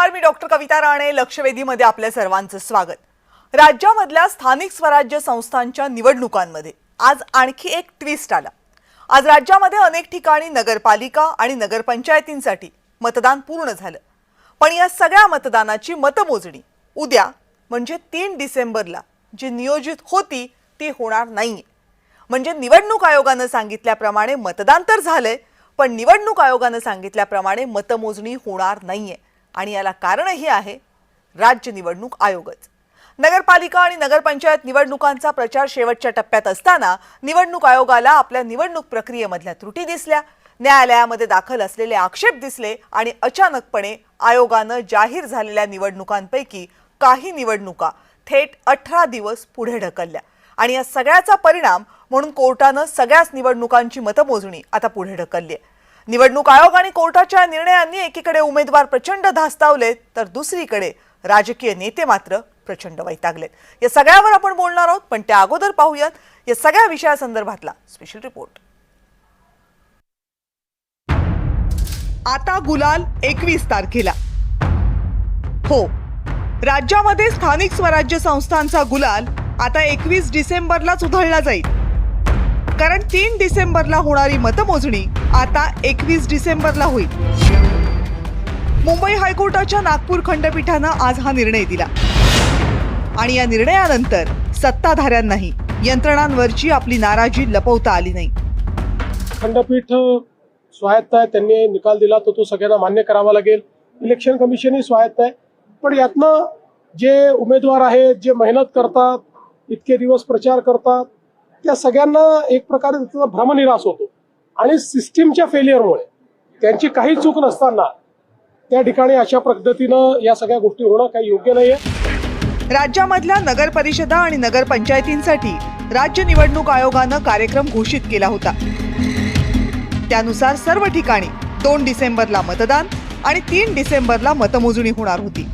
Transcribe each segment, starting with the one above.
नमस्कार, मी डॉक्टर कविता राणे. लक्षवेधीमध्ये आपल्या सर्वांचं स्वागत. राज्यामधल्या स्थानिक स्वराज्य संस्थांच्या निवडणुकांमध्ये आज आणखी एक ट्विस्ट आला. आज राज्यामध्ये अनेक ठिकाणी नगरपालिका आणि नगरपंचायतींसाठी मतदान पूर्ण झालं. पण या सगळ्या मतदानाची मतमोजणी उद्या म्हणजे 3 डिसेंबरला जी नियोजित होती ती होणार नाहीये. म्हणजे निवडणूक आयोगानं सांगितल्याप्रमाणे मतदान तर झालंय, पण निवडणूक आयोगानं सांगितल्याप्रमाणे मतमोजणी होणार नाहीये. आणि याला कारणही आहे राज्य निवडणूक आयोगच. नगरपालिका आणि नगरपंचायत निवडणुकांचा प्रचार शेवटच्या टप्प्यात असताना निवडणूक आयोगाला आपल्या निवडणूक प्रक्रियेमधल्या त्रुटी दिसल्या, न्यायालयामध्ये दाखल असलेले आक्षेप दिसले आणि अचानकपणे आयोगानं जाहीर झालेल्या निवडणुकांपैकी काही निवडणुका थेट 18 दिवस पुढे ढकलल्या. आणि या सगळ्याचा परिणाम म्हणून कोर्टानं सगळ्याच निवडणुकांची मतमोजणी आता पुढे ढकलली आहे. निवडणूक आयोग आणि कोर्टाच्या निर्णयांनी एकीकडे उमेदवार प्रचंड धास्तावलेत, तर दुसरीकडे राजकीय नेते मात्र प्रचंड वैतागलेत. या सगळ्यावर आपण बोलणार आहोत, पण त्या अगोदर पाहूयात या सगळ्या विषयासंदर्भातला स्पेशल रिपोर्ट. आता गुलाल 21 तारखेला. हो, राज्यामध्ये स्थानिक स्वराज्य संस्थांचा गुलाल आता 21 डिसेंबरलाच उधळला जाईल. कारण 3 डिसेंबरला होणारी मतमोजणी आता 21 डिसेंबरला होईल. मुंबई हायकोर्टाच्या नागपूर खंडपीठानं आज हा निर्णय दिला आणि या निर्णयानंतर सत्ताधाऱ्यांनाही यंत्रणांवरची आपली नाराजी लपवता आली नाही. खंडपीठ स्वायत्त आहे, त्यांनी निकाल दिला तो सगळ्यांना मान्य करावा लागेल. इलेक्शन कमिशनही स्वायत्त आहे, पण यातनं जे उमेदवार आहेत, जे मेहनत करतात, इतके दिवस प्रचार करतात, त्या सगळ्यांना एक प्रकारे त्याचा भ्रमनिरास होतो. आणि सिस्टीमच्या फेलियरमुळे त्यांची काही चूक नसताना त्या ठिकाणी अशा पद्धतीनं या सगळ्या गोष्टी होणं काही योग्य नाहीये. राज्यामधल्या नगर परिषदा आणि नगरपंचायतींसाठी राज्य निवडणूक आयोगानं कार्यक्रम घोषित केला होता. त्यानुसार सर्व ठिकाणी 2 डिसेंबरला मतदान आणि 3 डिसेंबरला मतमोजणी होणार होती.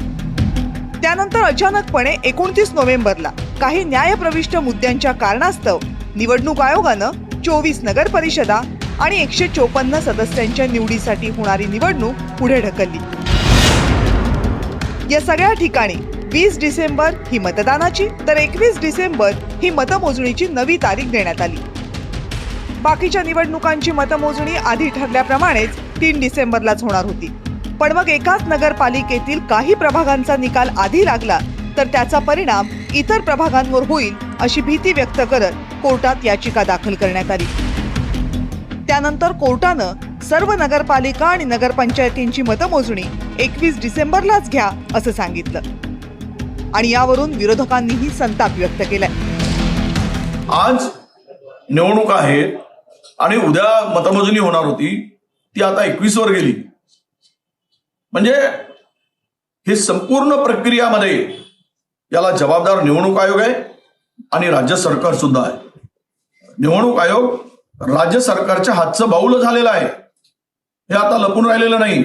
त्यानंतर अचानकपणे 29 नोव्हेंबरला काही न्यायप्रविष्ट मुद्द्यांच्या कारणास्तव निवडणूक आयोगानं 24 नगर परिषदा आणि 154 सदस्यांच्या निवडीसाठी होणारी निवडणूक पुढे ढकलली. या सगळ्या ठिकाणी 20 डिसेंबर ही मतदानाची तर 21 डिसेंबर ही मतमोजणीची नवी तारीख देण्यात आली. बाकीच्या निवडणुकांची मतमोजणी आधी ठरल्याप्रमाणेच 3 डिसेंबरलाच होणार होती. पण मग एकाच नगरपालिकेतील काही प्रभागांचा निकाल आधी लागला तर त्याचा परिणाम इतर प्रभागांवर होईल अशी भीती व्यक्त करत कोर्टात याचिका दाखल करण्यात आली. त्यानंतर कोर्टानं सर्व नगरपालिका आणि नगरपंचायतींची मतमोजणी 21 डिसेंबरलाच घ्या असं सांगितलं. आणि यावरून विरोधकांनीही संताप व्यक्त केलाय. आज निवडणूक आहे आणि उद्या मतमोजणी होणार होती, ती आता 21 वर गेली. म्हणजे ही संपूर्ण प्रक्रियामध्ये याला जबाबदार निवडणूक आयोग आहे आणि राज्य सरकार सुद्धा आहे. निवडणूक आयोग राज्य सरकारच्या हातचं बाऊल झालेलं आहे, हे आता लपून राहिलेलं नाही,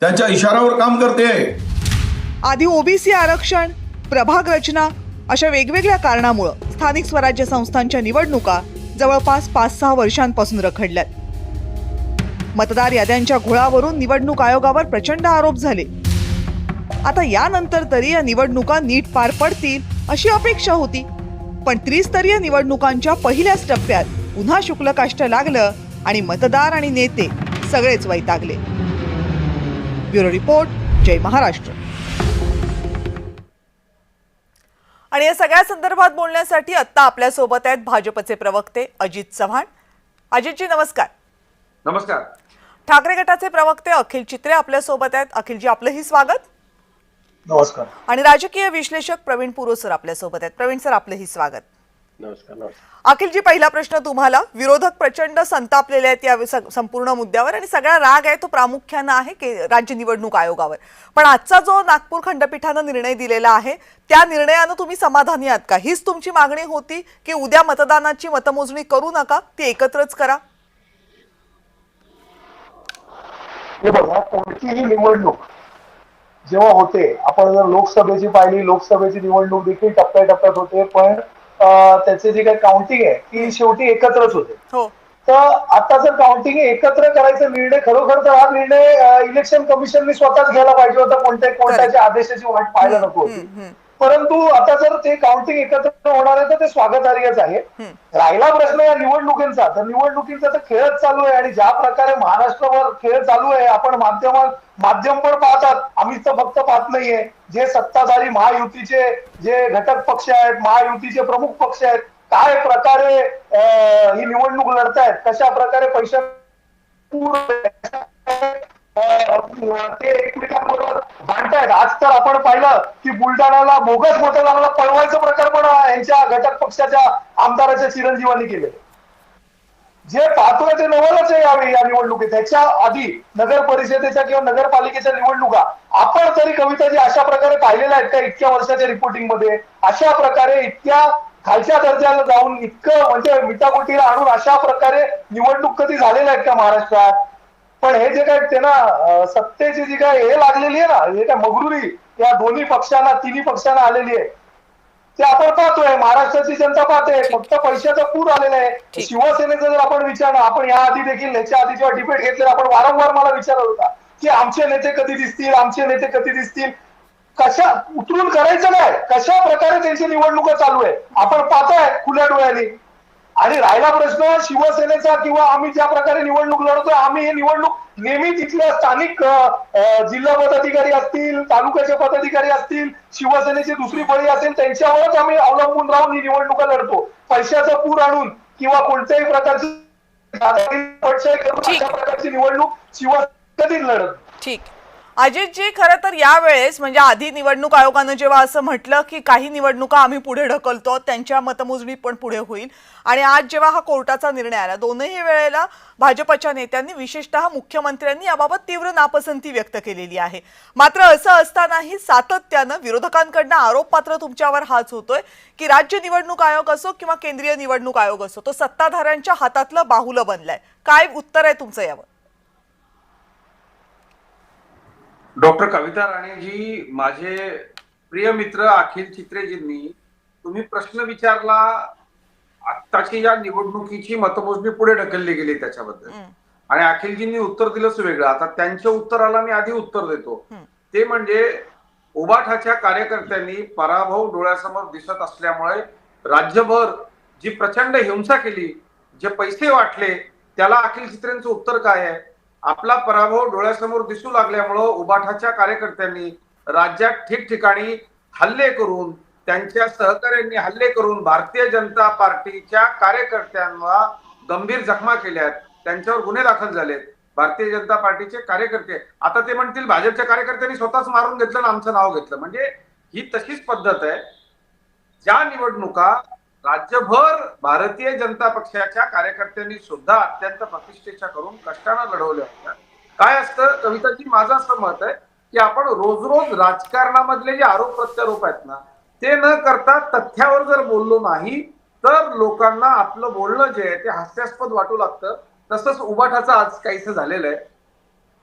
त्यांच्या इशाऱ्यावर काम करते. आधी ओबीसी आरक्षण, प्रभाग रचना अशा वेगवेगळ्या कारणामुळे स्थानिक स्वराज्य संस्थांच्या निवडणुका जवळपास 5-6 वर्षांपासून रखडल्यात. मतदार याद्यांच्या घोळावरून निवडणूक आयोगावर प्रचंड आरोप झाले. आता यानंतर तरी या निवडणुका नीट पार पडतील अशी अपेक्षा होती. पण त्रिस्तरीय निवडणुकांच्या पहिल्याच टप्प्यात पुन्हा शुक्लकाष्ट लागलं आणि मतदार आणि नेते सगळेच वैतागले. ब्युरो रिपोर्ट, जय महाराष्ट्र. आणि या सगळ्या संदर्भात बोलण्यासाठी आता आपल्या सोबत आहेत भाजपचे प्रवक्ते अजित चव्हाण. अजितजी नमस्कार. नमस्कार. ठाकरे गटाचे प्रवक्ते अखिल चित्रे आपल्या सोबत आहेत. अखिलजी आपलंही स्वागत. नमस्कार. आणि राजकीय विश्लेषक प्रवीण पुरोसर आपल्या सोबत आहेत. प्रवीण सर आपलंही स्वागत. नमस्कार. अखिलजी, पहिला प्रश्न तुम्हाला. विरोधक प्रचंड संतापलेले आहेत या संपूर्ण मुद्द्यावर आणि सगळा राग आहे तो प्रामुख्यानं आहे राज्य निवडणूक आयोगावर. पण आजचा जो नागपूर खंडपीठानं निर्णय दिलेला आहे त्या निर्णयानं तुम्ही समाधानी आहात का? हीच तुमची मागणी होती की उद्या मतदानाची मतमोजणी करू नका, ती एकत्रच करा? हे बघा, कोणतीही निवडणूक जेव्हा होते, आपण जर लोकसभेची पाहिली, लोकसभेची निवडणूक देखील टप्प्याटप्प्यात होते, पण त्याचे जे काही काउंटिंग आहे ती शेवटी एकत्रच होते. हो. तर आता जर काउंटिंग एकत्र करायचा निर्णय खरोखर तर हा निर्णय इलेक्शन कमिशनने स्वतःच घ्यायला पाहिजे होता, कोणत्याच्या आदेशाची वाट पाहायला नको होती. परंतु आता जर ते काउंटिंग एकत्र होणार आहे तर ते स्वागतार्हच आहे. राहिला प्रश्न या निवडणुकींचा, तर निवडणुकीचा तर खेळच चालू आहे आणि ज्या प्रकारे महाराष्ट्रावर खेळ चालू आहे, आपण माध्यम पण पाहतात, आम्ही तर फक्त पाहत नाहीये, जे सत्ताधारी महायुतीचे जे घटक पक्ष आहेत, महायुतीचे प्रमुख पक्ष आहेत, काय प्रकारे ही निवडणूक लढतायत, कशा प्रकारे पैशा ते एकमेकांबरोबर भांडतायत. आज तर आपण पाहिलं की बुलढाण्याला बोगस मतदानाला पळवायचा प्रकार पण यांच्या घटक पक्षाच्या आमदाराच्या चिरंजीवांनी केले. जे पाहतोय ते नवलच आहे यावेळी या निवडणुकीत. त्याच्या आधी नगर परिषदेच्या किंवा नगरपालिकेच्या निवडणुका आपण तरी कविताजी अशा प्रकारे पाहिलेल्या आहेत का इतक्या वर्षाच्या रिपोर्टिंग मध्ये? अशा प्रकारे इतक्या खालच्या दर्जाला जाऊन इतकं म्हणजे मिटाकुटीला आणून अशा प्रकारे निवडणूक कधी झालेल्या आहेत का महाराष्ट्रात? पण हे जे काय ते ना सत्तेची जी काय हे लागलेली आहे ना, हे काय मगरुरी या दोन्ही पक्षांना तिन्ही पक्षांना आलेली आहे, ते आपण पाहतोय. महाराष्ट्राची जनता पाहते, फक्त पैशाचा पूर आलेला आहे. शिवसेनेचं जर आपण विचारलं, आपण या आधी देखील ह्याच्या आधी जेव्हा डिबेट घेतलेला आपण वारंवार मला विचारत होता की आमचे नेते कधी दिसतील, आमचे नेते कधी दिसतील, कशा उतरून करायचं काय, कशा प्रकारे त्यांची निवडणूक चालू आहे आपण पाहताय खुल्या डोळ्यांनी. आणि राहिला प्रश्न शिवसेनेचा किंवा आम्ही ज्या प्रकारे निवडणूक लढतोय, आम्ही ही निवडणूक नेहमी तिथल्या स्थानिक जिल्हा पदाधिकारी असतील, तालुक्याचे पदाधिकारी असतील, शिवसेनेची दुसरी फळी असेल, त्यांच्यावरच आम्ही अवलंबून राहून ही निवडणुका लढतो. पैशाचा पूर आणून किंवा कोणत्याही प्रकारची अशा प्रकारची निवडणूक शिवसेना कधीच लढत. ठीक. अजितजी, खरं तर यावेळेस म्हणजे आधी निवडणूक आयोगानं जेव्हा असं म्हटलं की काही निवडणुका आम्ही पुढे ढकलतो, त्यांच्या मतमोजणी पण पुढे होईल, आणि आज जेव्हा हा कोर्टाचा निर्णय आला, दोनही वेळेला भाजपच्या नेत्यांनी विशेषतः मुख्यमंत्र्यांनी याबाबत तीव्र नापसंती व्यक्त केलेली आहे. मात्र असं असतानाही सातत्यानं विरोधकांकडनं आरोपपात्र तुमच्यावर हाच होतोय की राज्य निवडणूक आयोग असो किंवा केंद्रीय निवडणूक आयोग असो, तो सत्ताधाऱ्यांच्या हातातलं बाहुलं बनलाय. काय उत्तर आहे तुमचं यावर? डॉक्टर कविता राणेजी, माझे प्रिय मित्र अखिल चित्रेजींनी तुम्ही प्रश्न विचारला आत्ताची या निवडणुकीची मतमोजणी पुढे ढकलली गेली त्याच्याबद्दल, आणि अखिलजींनी उत्तर दिलंच वेगळं. आता त्यांच्या उत्तराला मी आधी उत्तर देतो. ते म्हणजे उबाठाच्या कार्यकर्त्यांनी पराभव डोळ्यासमोर दिसत असल्यामुळे राज्यभर जी प्रचंड हिंसा केली, जे पैसे वाटले, त्याला अखिल चित्रेंचं उत्तर काय आहे? आपला पराभव डोळ्यासमोर दिसू लागल्यामुळं उबाठाच्या कार्यकर्त्यांनी राज्यात ठिकठिकाणी हल्ले करून, त्यांच्या सहकार्यांनी हल्ले करून भारतीय जनता पार्टीच्या कार्यकर्त्यांना गंभीर जखमा केल्यात, त्यांच्यावर गुन्हे दाखल झालेत. भारतीय जनता पार्टीचे कार्यकर्ते आता ते म्हणतील भाजपच्या कार्यकर्त्यांनी स्वतःच मारून घेतलं आणि आमचं नाव घेतलं. म्हणजे ही तशीच पद्धत आहे. ज्या निवडणुका राज्यभर भारतीय जनता पक्षाच्या कार्यकर्त्यांनी सुद्धा अत्यंत प्रतिष्ठेच्या करून कष्टानं लढवल्या होत्या. काय असतं कविताजी, माझं असं मत आहे की आपण रोज रोज राजकारणामधले जे आरोप प्रत्यारोप आहेत ना, ते न करता तथ्यावर जर बोललो नाही तर लोकांना आपलं बोलणं जे आहे ते हास्यास्पद वाटू लागतं. तसंच उबाठाचं आज काहीसं झालेलं आहे.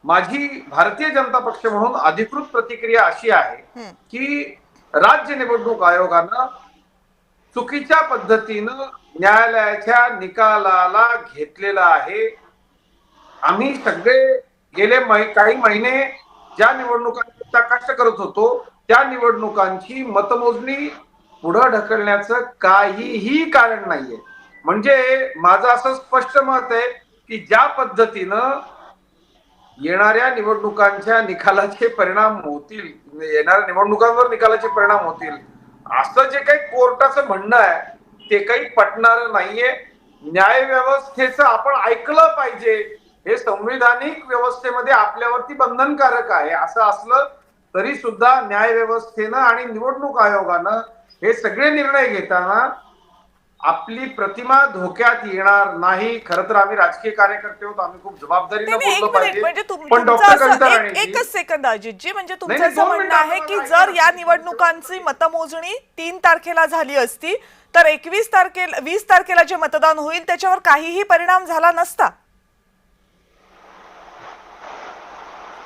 माझी भारतीय जनता पक्ष म्हणून अधिकृत प्रतिक्रिया अशी आहे की राज्य निवडणूक आयोगानं चुकीच्या पद्धतीनं न्यायालयाच्या निकालाला घेतलेलं आहे. आम्ही सगळे गेले काही महिने ज्या निवडणुकांचा कष्ट करत होतो, त्या निवडणुकांची मतमोजणी पुढे ढकलण्याचं काहीही कारण नाहीये. म्हणजे माझं असं स्पष्ट मत आहे की ज्या पद्धतीनं येणाऱ्या निवडणुकांच्या निकालाचे परिणाम होतील, येणाऱ्या निवडणुकांवर निकालाचे परिणाम होतील, असं जे काही कोर्टाचं म्हणणं आहे ते काही पटणार नाहीये. न्याय व्यवस्थेचं आपण ऐकलं पाहिजे, हे संविधानिक व्यवस्थेमध्ये आपल्यावरती बंधनकारक आहे. असं असलं तरी सुद्धा न्याय व्यवस्थेनं आणि निवडणूक आयोगानं हे सगळे निर्णय घेताना आपली प्रतिमा धोक्यात येणार नाही. खरं तर आम्ही राजकीय कार्यकर्ते आहोत, आम्ही खूप जबाबदारीने बोललो पाहिजे. पण डॉक्टर कविता राणेजी, एकच सेकंद अजितजी, म्हणजे तुमचं असं म्हणणं आहे की जर या निवडणुकांची मतमोजणी 3 तारखेला झाली असती तर 20 तारखेला जे मतदान होईल त्याच्यावर काहीही परिणाम झाला नसता?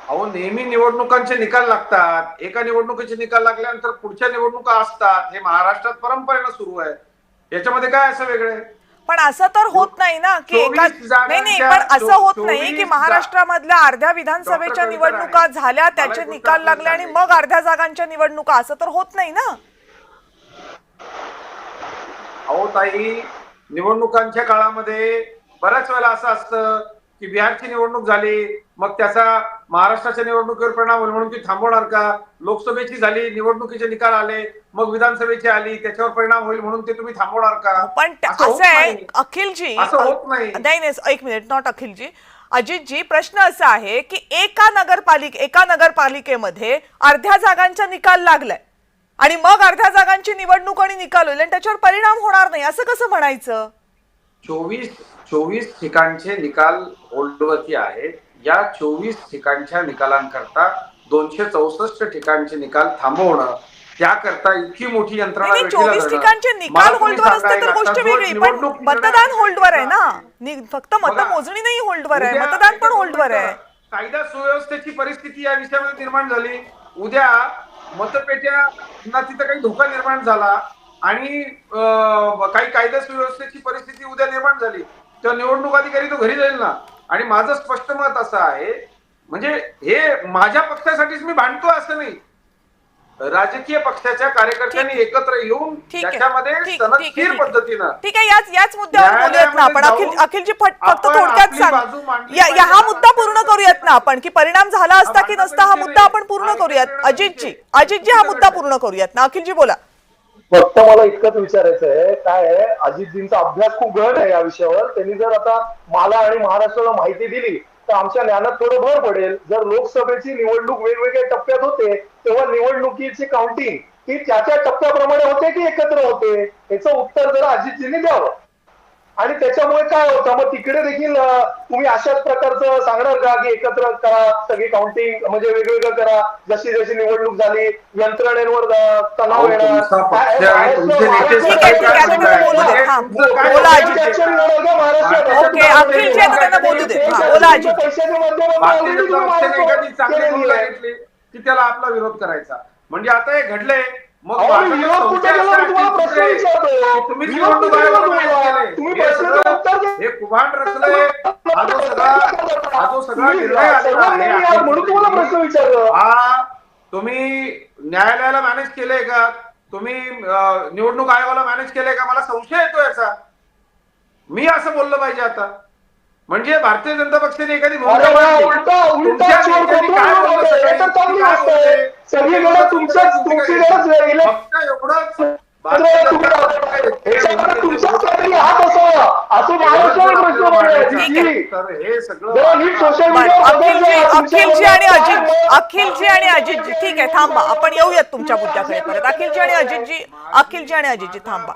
अहो, नेहमी निवडणुकांचे निकाल लागतात. एका निवडणुकीचे निकाल लागल्यानंतर पुढच्या निवडणुका असतात. हे महाराष्ट्रात परंपरेनं सुरू आहे. याच्यामध्ये काय असं वेगळं आहे? पण असं तर होत नाही ना की 24 नाही पण असं होत नाही की 24 महाराष्ट्रामधल्या अर्ध्या विधानसभेच्या डॉक्टर निवडणुका कविता झाल्या, राणे, त्याचे मला एक निकाल गोष्ट लागले आणि आपल्याला मग अर्ध्या जागांच्या निवडणुका, असं तर होत नाही ना. अहो ताई, निवडणुकांच्या काळामध्ये बऱ्याच वेळेला असं असतं की बिहारची निवडणूक झाली, मग त्याचा महाराष्ट्राच्या निवडणुकीवर परिणाम होईल म्हणून ती थांबवणार का? लोकसभेची झाली, निवडणुकीचे निकाल आले, मग विधानसभेची आली, त्याच्यावर परिणाम होईल म्हणून ते तुम्ही थांबवणार का? पण असं होत असं आहे नाही. अखिलजी, असं होत नाही. नाही एक मिनिट, नॉट अखिलजी, अजितजी, प्रश्न असा आहे की एका नगरपालिकेमध्ये अर्ध्या जागांचा निकाल लागलाय आणि मग अर्ध्या जागांची निवडणूक आणि निकाल होईल आणि त्याच्यावर परिणाम होणार नाही, असं कसं म्हणायचं? 24 ठिकाणचे निकाल होल्डवरती आहेत. या 24 ठिकाणच्या निकालांकरता 264 ठिकाणचे निकाल थांबवणं, त्याकरता इतकी मोठी यंत्रणा नाही, 24 ठिकाणचे निकाल होल्डवर असते तर गोष्ट वेगळी, पण मतदान होल्डवर आहे ना. फक्त मतमोजणी नाही होल्डवर आहे, मतदान पण होल्डवर आहे. कायदा सुव्यवस्थेची परिस्थिती या विषयामध्ये निर्माण झाली. उद्या मतपेट्यांना तिथं काही धोका निर्माण झाला आणि काही कायदा सुव्यवस्थेची परिस्थिती उद्या निर्माण झाली तर निवडणूक अधिकारी तो घरी जाईल ना. आणि माझं स्पष्ट मत असं आहे, म्हणजे हे माझ्या पक्षासाठीच मी भांडतो असं नाही, राजकीय पक्षाच्या कार्यकर्त्यांनी एकत्र येऊन त्याच्यामध्ये सनदशीर पद्धतीनं ठीक आहे, याच मुद्द्यावर बोलूयात ना आपण. अखिलजी फक्त थोडक्यात सांग, हा मुद्दा पूर्ण करूयात ना आपण, की परिणाम झाला असता की नसता, हा मुद्दा आपण पूर्ण करूयात. अजितजी हा मुद्दा पूर्ण करूयात ना. अखिलजी बोला. फक्त मला इतकंच विचारायचं आहे, काय आहे, अजितजींचा अभ्यास खूप गहन आहे या विषयावर. त्यांनी जर आता मला आणि महाराष्ट्राला माहिती दिली तर आमच्या ज्ञानात थोडं भर पडेल. जर लोकसभेची निवडणूक वेगवेगळ्या टप्प्यात होते तेव्हा निवडणुकीची काउंटिंग ही त्या टप्प्याप्रमाणे होते की एकत्र होते, याचं उत्तर जरा अजितजींनी द्यावं. आणि त्याच्यामुळे काय होतं, मग तिकडे देखील तुम्ही अशाच प्रकारचं सांगणार का की एकत्र करा सगळी काउंटिंग, म्हणजे वेगवेगळं करा, जशी जशी निवडणूक झाली यंत्रणेवर तणाव येणार. ओके, अखिलजी आता त्यांना बोलू दे. बोला अजित. की त्याला आपला विरोध करायचा, म्हणजे आता हे घडलंय. मग विरोध कुठे गेला, तुम्हाला प्रश्न विचारतो. तुम्ही विरोध कुठे गेला तुम्हाला? तुम्ही प्रश्नाचं उत्तर द्या. हे कुभांड रचलंय, हा जो सगळा निर्णय आलेला आहे, म्हणून तुम्हाला प्रश्न विचारतो. हा तुम्ही न्यायालयाला मॅनेज केलंय का, तुम्ही निवडणूक आयोगाला मॅनेज केलंय का? मला संशय येतो याचा. मी असं बोललं पाहिजे आता, म्हणजे भारतीय जनता पक्षाने एखादी भूमिका मांडली. तुमच्या नेत्यांनी काय बोललं सगळीकडे तुमच्याच फक्त एवढंच अखिलजी आणि अजितजी, ठीक आहे, थांबा, आपण येऊयात तुमच्या मुद्द्याकडे परत. अखिलजी आणि अजितजी थांबा.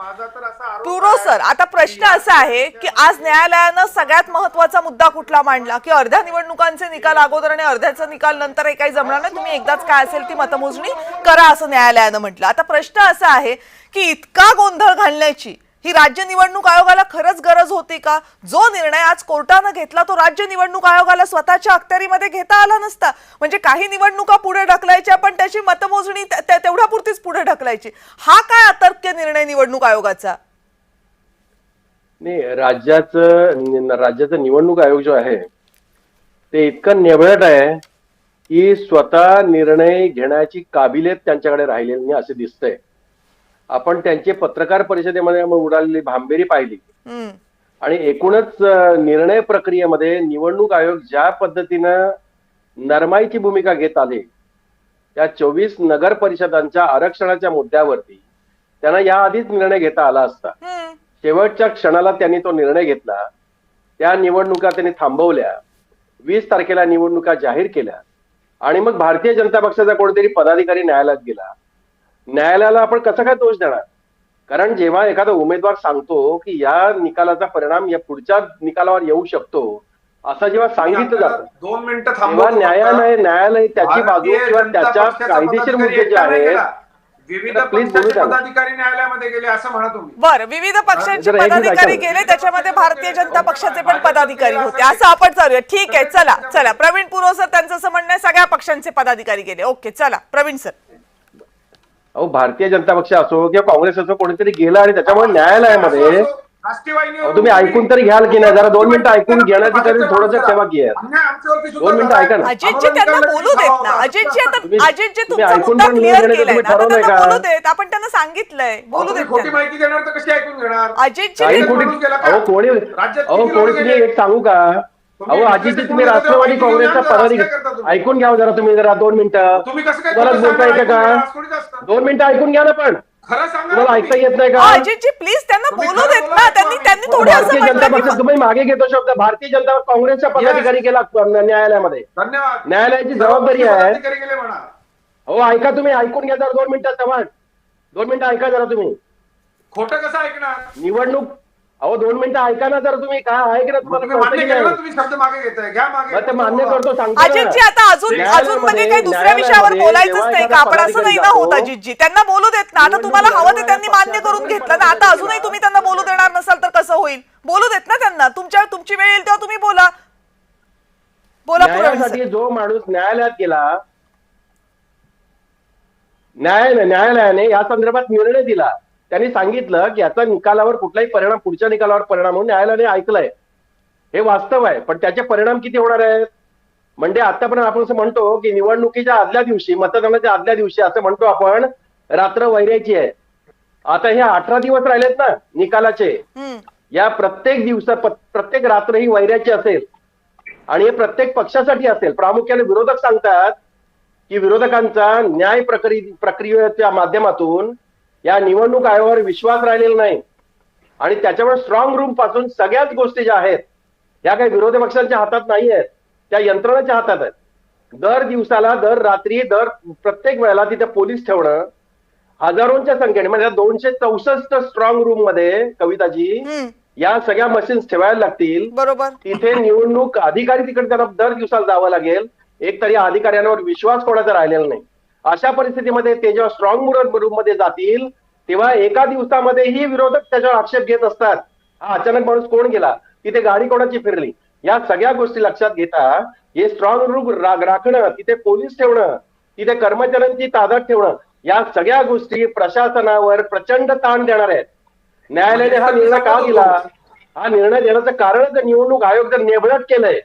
पुरो सर, आता प्रश्न असा आहे की आज न्यायालयानं सगळ्यात महत्वाचा मुद्दा कुठला मांडला, की अर्ध्या निवडणुकांचे निकाल अगोदर आणि अर्ध्याचा निकाल नंतर, हे काही जमणार नाही, तुम्ही एकदाच काय असेल ती मतमोजणी करा, असं न्यायालयानं म्हटलं. आता प्रश्न असा आहे की इतका गोंधळ घालण्याची ही राज्य निवडणूक आयोगाला खरंच गरज होती का? जो निर्णय आज कोर्टानं घेतला तो राज्य निवडणूक आयोगाला स्वतःच्या अखत्यारीमध्ये घेता आला नसता. म्हणजे काही निवडणुका पुढे ढकलायच्या पण त्याची मतमोजणी तेवढ्यापुरतीच पुढे ढकलायची. हा काय अतर्क्य निर्णय निवडणूक आयोगाचा? नाही, राज्याचं निवडणूक आयोग जो आहे ते इतकं नेवळट आहे की स्वतः निर्णय घेण्याची काबिलियत त्यांच्याकडे राहिलेली नाही असं दिसतंय. आपण त्यांचे पत्रकार परिषदेमध्ये उडालेली भांबेरी पाहिली आणि एकूणच निर्णय प्रक्रियेमध्ये निवडणूक आयोग ज्या पद्धतीनं नरमाईची भूमिका घेत आले, त्या 24 नगर परिषदांच्या आरक्षणाच्या मुद्द्यावरती त्यांना याआधीच निर्णय घेता आला असता. शेवटच्या क्षणाला त्यांनी तो निर्णय घेतला. त्या निवडणुका त्यांनी थांबवल्या, 20 तारखेला निवडणुका जाहीर केल्या आणि मग भारतीय जनता पक्षाचा कोणतरी पदाधिकारी न्यायालयात गेला. न्यायालयाला आपण कसा काय दोष देणार? कारण जेव्हा एखादा उमेदवार सांगतो की या निकालाचा परिणाम या पुढच्या निकालावर येऊ शकतो असं जेव्हा सांगितलं जातं, 2 मिनिटं तेव्हा न्यायालय त्याची बाजू किंवा त्याच्या कायदेशीर मुद्दे जे आहेत, विविध पक्षाचे पदाधिकारी न्यायालयामध्ये गेले असं म्हणा तुम्ही. बरं, विविध पक्षांचे पदाधिकारी गेले, त्याच्यामध्ये भारतीय जनता पक्षाचे पण पदाधिकारी होते, असं आपण चालूया. ठीक आहे, चला प्रवीण पुरो सर, त्यांचं असं म्हणणं आहे सगळ्या पक्षांचे पदाधिकारी गेले. ओके, चला प्रवीण सर. अहो, भारतीय जनता पक्ष असो किंवा काँग्रेस असो, कोणीतरी गेलं आणि त्याच्यामुळे न्यायालयामध्ये आष्टी वाहिनीवर तुम्ही ऐकून तरी घ्याल की नाही? जरा 2 मिनिटं ऐकून घेण्याची तरी थोडंसं सेवा की आहे. अन्याय आमच्यावरती सुद्धा 2 मिनिटं झालाय. ऐका ना. अजितजी त्यांना बोलू देत ना. अजितजी तुम्ही- आता अजितजी तुम्ही तुमचा ऐकून मुद्दा पण क्लिअर घेण्याचं केलाय तुम्ही ना, आता ठरवलंय त्यांना का? बोलू देत. आपण त्यांना सांगितलंय बोलू तुम्ही देत खोटी त्यांना. माहिती देणार तर कशी ऐकून घेणार? अजितजी काही ते- कुठे माणूस गेला का? अहो कोणी राज्यात अहो किती लोकं कोणी गेले? एक सांगू का? तुम्ही अहो अजितजी तुम्ही विश्लेषण राष्ट्रवादी करून काँग्रेसचा देता, पदाधिकारी असं काय करता तुम्ही? ऐकून घ्या जरा तुम्ही जरा 2 मिनिटं. तुम्ही कसं काय तुम्हाला खोटं बोलता सांगणार? येतं ऐकून घेणार? का? असं थोडीच असतं. 2 मिनिटं ऐकून घ्या ना पण. खरं सांगा ना तुम्हाला ऐकता तुम्ही. येत नाही का? अजितजी प्लीज त्यांना तुम्ही बोलू खरं देत बोला, ना. ऐकू त्यांनी आम्ही. थोडी असं भारतीय जनता म्हटलं पक्ष की तुम्ही मागे घेतो शब्द. भारतीय जनता काँग्रेसच्या पदाधिकारी गेला न्यायालयामध्ये. धन्यवाद. न्यायालयाची जबाबदारी आहे. अधिकारी गेले म्हणा. हो ऐका तुम्ही ऐकून घ्या जरा 2 मिनिटं सवाल. 2 मिनिटं ऐका जरा तुम्ही. खोटं कसं ऐकणार? निवडणूक अहो 2 मिनिटं ऐका ना जरा तुम्ही. काय ऐक ना मग तुम्हाला तुम्ही कळतं मान्य की केलं ना, नाही? तुम्ही शब्द मागे घेताय. घ्या मागे. मग ते मान्य करतो सांगतो ना. अजितजी आता अजून म्हणजे काही दुसऱ्या विषयावर बोलायचंच नाही का? आपण असं नाही ना होत अजितजी. त्यांना बोलू देत ना. आता तुम्हाला हवं ते त्यांनी मान्य करून घेतलं ना. आता अजूनही तुम्ही त्यांना बोलू देणार नसाल तर कसं होईल? बोलू देत ना त्यांना. तुमची वेळ येईल तेव्हा तुम्ही बोला. बोला पुरवणी सर. न्यायासाठी जो माणूस न्यायालयात गेला न्यायालयाने या संदर्भात निर्णय दिला. त्यांनी सांगितलं की याचा निकालावर कुठलाही परिणाम पुढच्या निकालावर परिणाम म्हणून न्यायालयाने ऐकलंय. हे वास्तव आहे. पण त्याचे परिणाम किती होणार आहेत? म्हणजे आतापर्यंत आपण असं म्हणतो की निवडणुकीच्या आदल्या दिवशी मतदानाच्या आदल्या दिवशी असं म्हणतो आपण रात्र वैरायची आहे. आता हे 18 दिवस राहिलेत ना निकालाचे. हम्म. या प्रत्येक रात्र ही वैराची असेल आणि हे प्रत्येक पक्षासाठी असेल. प्रामुख्याने विरोधक सांगतात की विरोधकांचा न्याय प्रक्रियेच्या माध्यमातून या निवडणूक आयोगावर विश्वास राहिलेला नाही आणि त्याच्यामुळे स्ट्रॉंग रूम पासून सगळ्याच गोष्टी ज्या आहेत या काही विरोधी पक्षांच्या हातात नाही आहेत, त्या यंत्रणाच्या हातात आहेत. दर दिवसाला दर रात्री दर प्रत्येक वेळेला तिथे पोलीस ठेवणं हजारोंच्या संख्येने म्हणजे 264 स्ट्रॉंग रूम मध्ये कविताजी हम्म. या सगळ्या मशीन्स ठेवायला लागतील. बरोबर. तिथे निवडणूक अधिकारी तिकडे त्यांना दर दिवसाला जावं लागेल. एक तरी अधिकाऱ्यांवर विश्वास कोणाचा राहिलेला नाही. अशा परिस्थितीमध्ये ते जेव्हा स्ट्रॉंग रूम मध्ये जातील तेव्हा एका दिवसामध्येही विरोधक त्याच्यावर आक्षेप घेत असतात. हा अचानक माणूस कोण गेला, तिथे गाडी कोणाची फिरली, या सगळ्या गोष्टी लक्षात घेता हे स्ट्रॉंग रूम राखणं, तिथे पोलीस ठेवणं, तिथे कर्मचाऱ्यांची ताब्यात ठेवणं, या सगळ्या गोष्टी प्रशासनावर प्रचंड ताण देणार आहेत. न्यायालयाने हा निर्णय का दिला? हा निर्णय देण्याचं कारण जर निवडणूक आयोग जर नेबळट केलंय,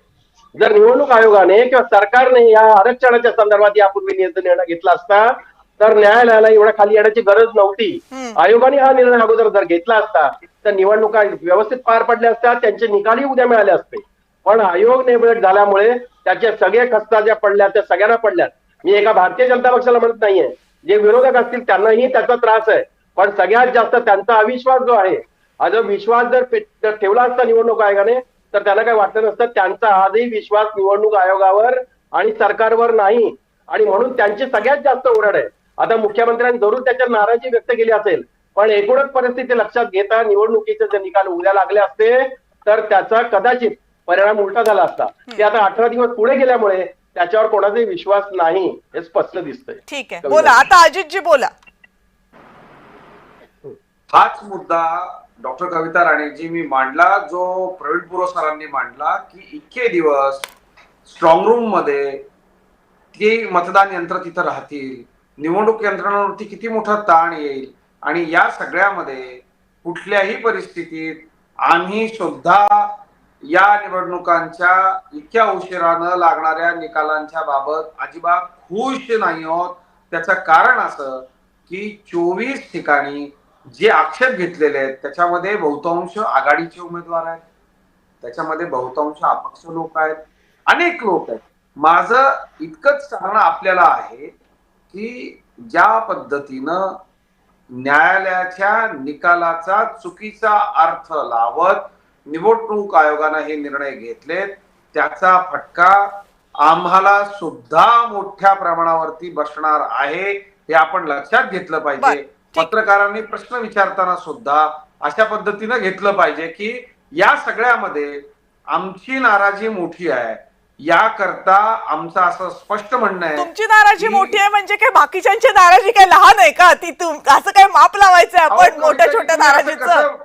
जर निवडणूक आयोगाने किंवा सरकारने या आरक्षणाच्या संदर्भात यापूर्वी निर्णय घेतला असता तर न्यायालयाला एवढ्या खाली येण्याची गरज नव्हती. आयोगाने हा निर्णय अगोदर जर घेतला असता तर निवडणुका व्यवस्थित पार पडल्या असत्या, त्यांचे निकालही उद्या मिळाले असते. पण आयोग नेबळट झाल्यामुळे त्याचे सगळे खस्ता ज्या पडल्या त्या सगळ्यांना पडल्यात. मी एका भारतीय जनता पक्षाला म्हणत नाहीये, जे विरोधक असतील त्यांनाही त्याचा त्रास आहे. पण सगळ्यात जास्त त्यांचा अविश्वास जो आहे, हा जो विश्वास जर ठेवला असता निवडणूक आयोगाने तर त्यांना काही वाटलं नसतं. त्यांचा आजही विश्वास निवडणूक आयोगावर आणि सरकारवर नाही आणि म्हणून त्यांची सगळ्यात जास्त ओरड आहे. आता मुख्यमंत्र्यांनी जरूर त्याच्या नाराजी व्यक्त केली असेल, पण एकूणच परिस्थिती लक्षात घेता निवडणुकीचे जर निकाल उद्या लागले असते तर त्याचा कदाचित परिणाम उलटा झाला असता. ते आता 18 दिवस पुढे गेल्यामुळे त्याच्यावर कोणाचाही विश्वास नाही हे स्पष्ट दिसतंय. ठीक आहे, बोला आता अजितजी बोला. हाच मुद्दा डॉक्टर कविता राणेजी मी मांडला, जो प्रवीण पुरो सरांनी मांडला की इतके दिवस स्ट्रॉंग रूम मध्ये ते मतदान यंत्र तिथं राहतील, निवडणूक यंत्रणावरती किती मोठा ताण येईल आणि या सगळ्यामध्ये कुठल्याही परिस्थितीत आम्ही सुद्धा या निवडणुकांच्या इतक्या उशिरानं लागणाऱ्या निकालांच्या बाबत अजिबात खुश नाही आहोत. त्याचं कारण असं की 24 ठिकाणी जे आक्षेप घेतलेले आहेत त्याच्यामध्ये बहुतांश आघाडीचे उमेदवार आहेत, त्याच्यामध्ये बहुतांश अपक्ष लोक आहेत, अनेक लोक आहेत. माझं इतकंच सांगणं आपल्याला आहे की ज्या पद्धतीनं न्यायालयाच्या निकालाचा चुकीचा अर्थ लावत निवडणूक आयोगानं हे निर्णय घेतलेत त्याचा फटका आम्हाला सुद्धा मोठ्या प्रमाणावरती बसणार आहे, हे आपण लक्षात घेतलं पाहिजे. पत्रकारांनी प्रश्न विचारताना सुद्धा अशा पद्धतीनं घेतलं पाहिजे की या सगळ्यामध्ये आमची नाराजी मोठी आहे. याकरता आमचं असं स्पष्ट म्हणणं आहे. तुमची नाराजी मोठी आहे म्हणजे काय बाकीच्यांची नाराजी काय लहान आहे का? ती असं काय माप लावायचंय आपण मोठ्या छोट्या नाराजीचं?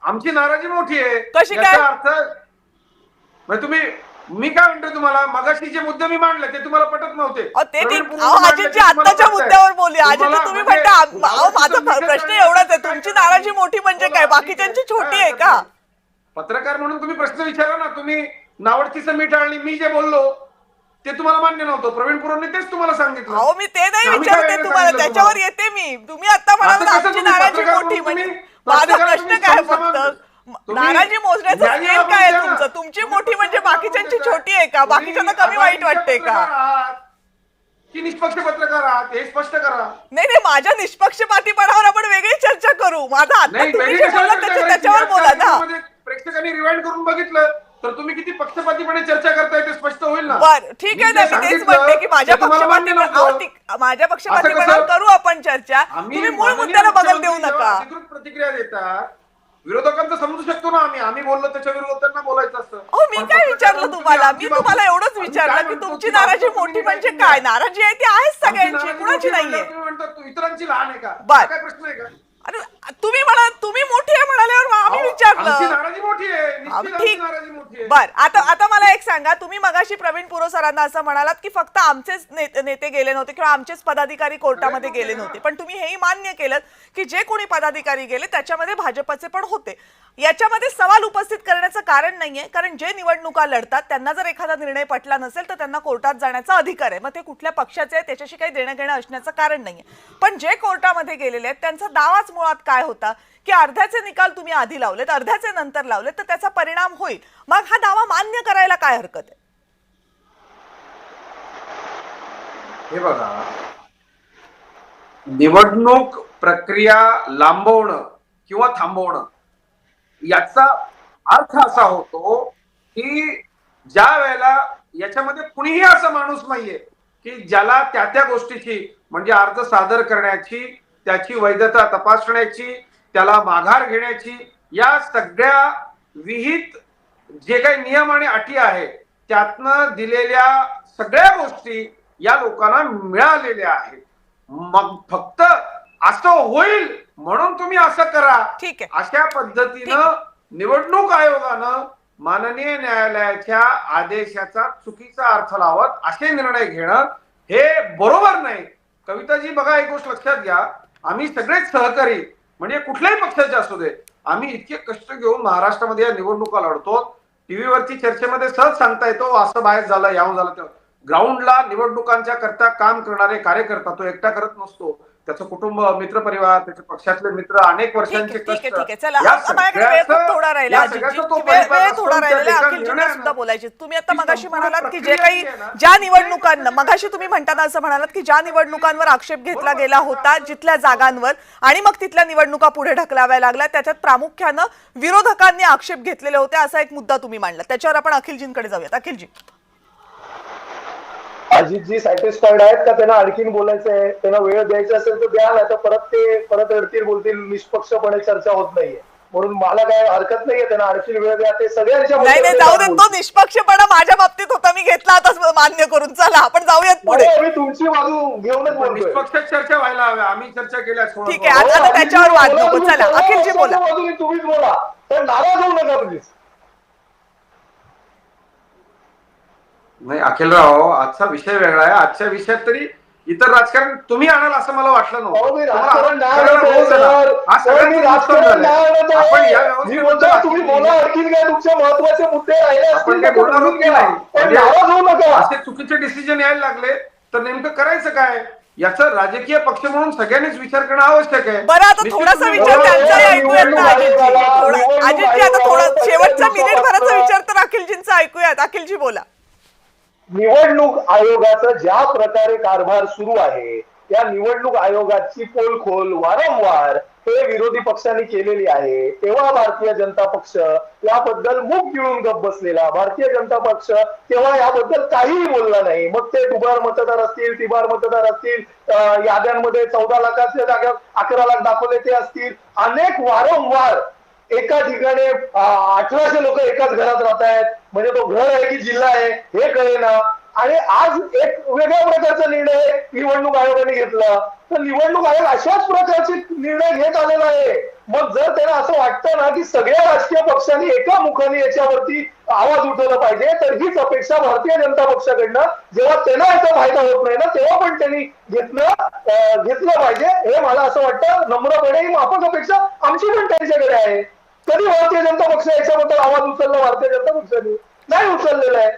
आमची नाराजी मोठी आहे कशी काय? याचा अर्थ तुम्ही मी काय म्हणतोय तुम्हाला, मगाशी जे मुद्दे मी मांडले ते तुम्हाला पटत नव्हते. अजितजी आत्ताच्या मुद्द्यावर बोलूया. अजितजी तुम्ही म्हणता माझा प्रश्न एवढाच आहे, तुमची नाराजी मोठी म्हणजे काय बाकीच्यांची छोटी आहे का? पत्रकार म्हणून तुम्ही प्रश्न विचारा ना. तुम्ही नावडतीचं मीठ आणि मी जे बोललो ते तुम्हाला मान्य नव्हतं. प्रवीण पुरोने तेच तुम्हाला सांगितलं. अहो मी ते नाही आम्ही काय विचारते वेगळं तुम्हाला, सांगितलं त्याच्यावर तुम्हाला? येते मी. तुम्ही आता म्हणाल असं कसं आमची तुम्ही नाराजी पत्रकार मोठी, म्हणून म्हणजे तुम्ही- माझा पत्रकार प्रश्न तुम्ही काय समसमान- फक्त तुम्ही- नाराजी मोजण्याचं न्याय स्केल काय आहे बोलताय ना. तुमचं? तुमची तुम्ही मोठी म्हणजे पत्रकार बाकीच्यांची बोलताय. छोटी आहे का? बाकीच्यांना कमी तुम्ही वाईट वाटते का? पत्रकार आहात की निष्पक्ष पत्रकार आहात हे स्पष्ट करा. नाही नाही, माझ्या निष्पक्षपातीपणावर आपण वेगळी चर्चा करू. माझा आता नाही, तुम्ही वेगळी जे कशाला बोलला चर्चा त्याच्यावर करायची? बोला या ना. कार्यक्रमामध्ये प्रेक्षकांनी रिवाइंड करून बघितलं तर तुम्ही किती पक्षपातीपणे चर्चा करताय ते स्पष्ट होईल ना. बर ठीक आहे ना, जे मी तेच सांगितलं म्हणते की माझ्या ते तुम्हाला मान्य पक्षपातीपणावर नव्हतं. माझ्या असं पक्षपातीपणावर कसं? करू आपण चर्चा. आम्ही तुम्ही मूळ माननीय मुद्द्याला बदल देऊ मुख्यमंत्री जेव्हा नका. अधिकृत प्रतिक्रिया देतात विरोधकांचं समजू शकतो ना. आम्ही बोललो त्याच्या विरोधात त्यांना बोलायचं असतं. अहो मी पण काय पत्रकार विचारलं म्हणून तुम्हाला? आमची मी बाजू- तुम्हाला एवढंच आम्ही विचारलं काय की म्हणतो तुमची की नाराजी बाजू मोठी तुम्ही म्हणजे काय काय? नाराजी आहे ती आहेच आमची सगळ्यांची, नाराजी कुणाची मोठी नाहीये. तुम्ही म्हणता तू इतरांची लहान आहे का? बर. हा काय प्रश्न आहे का? अरे तुम्ही म्हणा, तुम्ही मोठी आहे म्हणाल्यावर आम्ही अहो, विचारलं. आमची नाराजी मोठी आहे. निश्चित आमची ठीक. नाराजी मोठी आहे. बर, आता मला एक सांगा. तुम्ही मगाशी प्रवीण पुरो सरांना असं म्हणालात की फक्त आमचेच नेते गेले नव्हते किंवा आमचेच पदाधिकारी कोर्टामध्ये गेले नव्हते, पण तुम्ही हेही मान्य केलं की जे कोणी पदाधिकारी गेले त्याच्यामध्ये भाजपचे पण होते. याच्यामध्ये सवाल उपस्थित करण्याचं कारण नाहीये, कारण जे निवडणुका लढतात त्यांना जर एखादा निर्णय पटला नसेल तर त्यांना कोर्टात जाण्याचा अधिकार आहे. मग ते कुठल्या पक्षाचे आहे त्याच्याशी काही देणं घेणं असण्याचं कारण नाहीये. पण जे कोर्टामध्ये गेलेले आहेत त्यांचा दावाच मुळात काय होता की अर्ध्याचे निकाल तुम्ही आधी लावलेत, अर्ध्याचे नंतर लावलेत, तर त्याचा परिणाम होईल. मग हा दावा मान्य करायला काय हरकत आहे? हे बघा, निवडणूक प्रक्रिया लांबवणं किंवा थांबवणं याचा अर्थ असा होतो की ज्या वेळेला याच्यामध्ये कुणीही असा माणूस नाहीये की ज्याला त्या गोष्टीची म्हणजे अर्ज सादर करण्याची, त्याची वैधता तपासण्याची, त्याला माघार घेण्याची, या सगळ्या विहित जे काही नियम आणि अटी आहे त्यातनं दिलेल्या सगळ्या गोष्टी या लोकांना मिळालेल्या आहेत. मग फक्त असं होईल म्हणून तुम्ही असं करा, ठीक आहे. अशा पद्धतीनं निवडणूक आयोगानं माननीय न्यायालयाच्या आदेशाचा चुकीचा अर्थ लावत असे निर्णय घेणं हे बरोबर नाही. कविताजी बघा, एक गोष्ट लक्षात घ्या, आम्ही सगळेच सहकारी म्हणजे कुठल्याही पक्षाचे असू दे, आम्ही इतके कष्ट घेऊन महाराष्ट्रामध्ये या निवडणुका लढतो. टीव्हीवरती चर्चेमध्ये सहज सांगता येतो असं बाहेर झालं, याहून झालं. तर ग्राउंडला निवडणुकांच्या करता काम करणारे कार्यकर्ता तो एकटा करत नसतो. त्याचं कुटुंब, मित्रपरिवार, त्याच्या पक्षातले मित्र, अनेक वर्षांचे ठीक आहे, कष्ट. ठीक आहे. चला, या माझ्याकडे वेळ खूप सगळ्याचं- थोडा राहिला. या अजितजी, सगळ्याचा तो वेळ परिपाक असतो थोडा त्या राहिलेला. एका अखिलजींना निर्णयानं सुद्धा बोलायचे. तुम्ही आता ती मगाशी संपूर्ण म्हणालात की जे प्रक्रिया काही जी आहे ना, ज्या निवडणुकांना मगाशी तुम्ही म्हणताना असं म्हणालात की ज्या निवडणुकांवर आक्षेप घेतला गेला होता जिथल्या जागांवर, आणि मग तिथल्या निवडणुका पुढे ढकलाव्या लागल्या, त्याच्यात प्रामुख्यानं विरोधकांनी आक्षेप घेतलेले होते असा एक मुद्दा तुम्ही मांडला. त्याच्यावर आपण अखिलजींकडे जाऊयात. अखिलजी, अजितजी सॅटिस्फाईड आहेत का? त्यांना आणखीन बोलायचं आहे? त्यांना वेळ द्यायचा असेल तर द्या, नाही तर परत रडतील, बोलतील निष्पक्षपणे चर्चा होत नाहीये. म्हणून मला काय हरकत नाहीये, त्यांना आणखीन वेळ द्या. ते सगळ्यांच्या नाही नाही, जाऊ दे. तो निष्पक्षपणा माझ्या बाबतीत होता, मी घेतला आता मान्य करून. चला आपण जाऊयात पुढे. मी तुमची बाजू घेऊनच बोलतोय. निष्पक्ष चर्चा व्हायला हवी. आम्ही चर्चा केल्या. ठीक आहे, आता त्याच्यावर वाद नको. चला अखिलजी बोला. तुम्हीच बोला, तर नाराज होऊ नका प्लीज. नाही अखिलराव, आजचा विषय वेगळा आहे. आजच्या विषयात तरी इतर राजकारण तुम्ही आणाल असं मला वाटलं अहो, मी नव्हतं. राजकारण नाही तुम्हाला आणत आहे, रोज आहे ना. सर. आज सर, मी सगळ्यांचं राजकारण नुकसान नाही झालंय. आणत आपण या आहे. मी व्यवस्थेबद्दल बोलतो तुम्ही बाकी बोला, आणखीन काय तुमचे महत्वाचे मुद्दे राहिले आपण असतील काय तर बोलणार बोलून आहोत की घ्या. नाही? पण म्हणजे नाराज होऊ नका. असे चुकीचे डिसिजन यायला लागले तर नेमकं करायचं काय? याचा राजकीय पक्ष म्हणून सगळ्यांनीच विचार करणं आवश्यक आहे. बरं, आता निश्चित थोडासा तुम्ही विचार बरोबर त्यांचाही आहे. ऐकूयात ना अजितजी. अजितजी, आता थोडा शेवटचा मिनिटभराचा विचार तर अखिलजींचा ऐकूयात. अखिलजी बोला. निवडणूक आयोगाचा ज्या प्रकारे कारभार सुरू आहे, त्या निवडणूक आयोगाची पोलखोल वारंवार हे विरोधी पक्षांनी केलेली आहे. तेव्हा भारतीय जनता पक्ष याबद्दल मुख गिळून गप्प बसलेला. भारतीय जनता पक्ष तेव्हा याबद्दल काहीही बोलला नाही. मग ते दुबार मतदार असतील, तिबार मतदार असतील, याद्यांमध्ये 14 लाखाच्या जागा 11 लाख दाखवले ते असतील, अनेक वारंवार एका ठिकाणी 1800 लोक एकाच घरात राहत आहेत. म्हणजे तो घर आहे की जिल्हा आहे हे कळेना. आणि आज एक वेगळ्या प्रकारचा निर्णय निवडणूक आयोगाने घेतला. तर निवडणूक आयोग अशाच प्रकारचे निर्णय घेत आलेला आहे. मग जर त्यांना असं वाटतं ना की सगळ्या राजकीय पक्षांनी एका मुखाने याच्यावरती आवाज उठवला पाहिजे, तर हीच अपेक्षा भारतीय जनता पक्षाकडनं जेव्हा त्यांना याचा फायदा होत नाही ना तेव्हा पण त्यांनी घेतलं पाहिजे. हे मला असं वाटतं नम्रपणे. ही माफक अपेक्षा आमची पण त्यांच्याकडे आहे. कधी भारतीय जनता पक्ष याच्याबद्दल आवाज उचलला भारतीय जनता पक्षाने? नाही उचललेला आहे.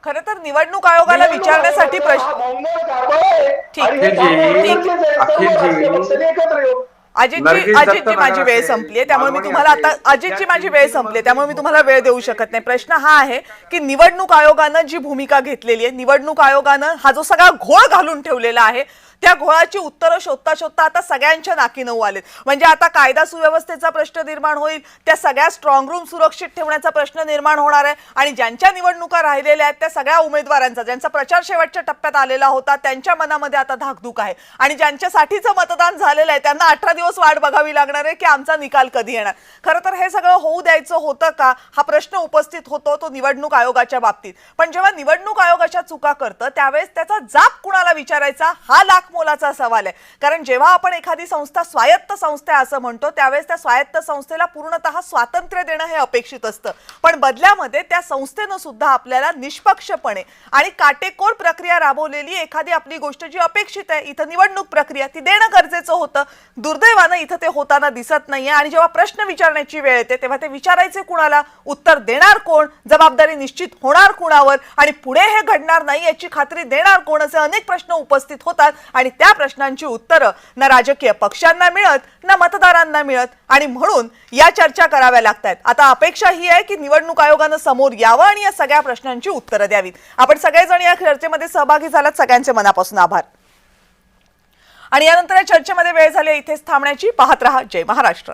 खरं तर निवडणूक आयोगाला विचारण्यासाठी प्रश्न हा भंगार कारभार आहे ठीक. आणि हे थांबवणं ठीक. गरजेचं आहे. सर्व राजकीय पक्षांनी एकत्र येऊन. अजितजी माझी वेळ संपली आहे, त्यामुळे मी तुम्हाला आता अजितजी माझी वेळ संपली आहे, त्यामुळे मी तुम्हाला वेळ देऊ शकत नाही. प्रश्न हा आहे की निवडणूक आयोगानं जी भूमिका घेतलेली आहे, निवडणूक आयोगानं हा जो सगळा घोळ घालून ठेवलेला आहे, त्या घोळाची उत्तरं शोधता शोधता आता सगळ्यांच्या नाकी नऊ आलेत. म्हणजे आता कायदा सुव्यवस्थेचा प्रश्न निर्माण होईल, त्या सगळ्या स्ट्रॉंग रूम सुरक्षित ठेवण्याचा प्रश्न निर्माण होणार आहे आणि ज्यांच्या निवडणुका राहिलेल्या आहेत त्या सगळ्या उमेदवारांचा, ज्यांचा प्रचार शेवटच्या टप्प्यात आलेला होता, त्यांच्या मनामध्ये आता धाकधूक आहे आणि ज्यांच्यासाठीचं मतदान झालेलं आहे त्यांना 18 दिवस वाट बघावी लागणार आहे की आमचा निकाल कधी येणार. खरं तर हे सगळं होऊ द्यायचं होतं का, हा प्रश्न उपस्थित होतो तो निवडणूक आयोगाच्या बाबतीत. पण जेव्हा निवडणूक आयोगाच्या चुका करतं त्यावेळेस त्याचा जाब कुणाला विचारायचा हा लाख मोलाचा सवाल आहे. कारण जेव्हा आपण एखादी संस्था स्वायत्त संस्था आहे असं म्हणतो त्यावेळेस त्या स्वायत्त संस्थेला पूर्णतः स्वातंत्र्य देणं हे अपेक्षित असतं. पण बदल्यामध्ये त्या संस्थेनं सुद्धा आपल्याला निष्पक्षपणे आणि काटेकोर प्रक्रिया राबवलेली एखादी आपली गोष्ट जी अपेक्षित आहे, इथं निवडणूक प्रक्रिया, ती देणं गरजेचं होतं. दुर्दैवानं इथं ते होताना दिसत नाहीये आणि जेव्हा प्रश्न विचारण्याची वेळ येते तेव्हा ते विचारायचे कुणाला, उत्तर देणार कोण, जबाबदारी निश्चित होणार कुणावर आणि पुढे हे घडणार नाही याची खात्री देणार कोण, असे अनेक प्रश्न उपस्थित होतात आणि त्या प्रश्नांची उत्तरं ना राजकीय पक्षांना मिळत ना मतदारांना मिळत आणि म्हणून या चर्चा कराव्या लागतात. आता अपेक्षा ही आहे की निवडणूक आयोगानं समोर यावं आणि या सगळ्या प्रश्नांची उत्तरं द्यावीत. आपण सगळेजण या चर्चेमध्ये सहभागी झालात, सगळ्यांचे मनापासून आभार. आणि यानंतर या चर्चेमध्ये वेळ झाली इथेच थांबण्याची. पाहत रहा जय महाराष्ट्र.